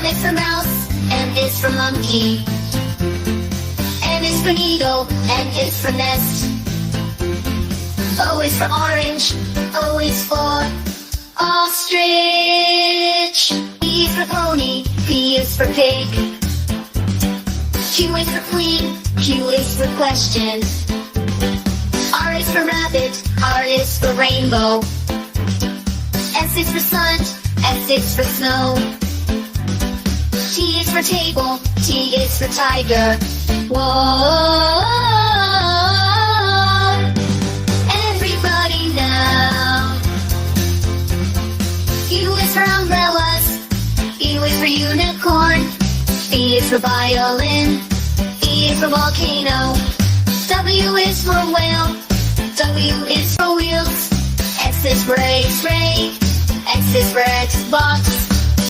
M is for mouse, N is for monkey. N is for needle, N is for nest. O is for orange, O is for ostrich. P is for pony, P is for pig. Q is for queen, Q is for question. R is for rabbit, R is for rainbow. S is for sun, S is for snow. T is for table, T is for tiger. Whoa! Everybody now. U is for umbrellas, U is for unicorn. V is for violin, E is for volcano. W is for whale, W is for wheels. X is for X-ray, X is for Xbox.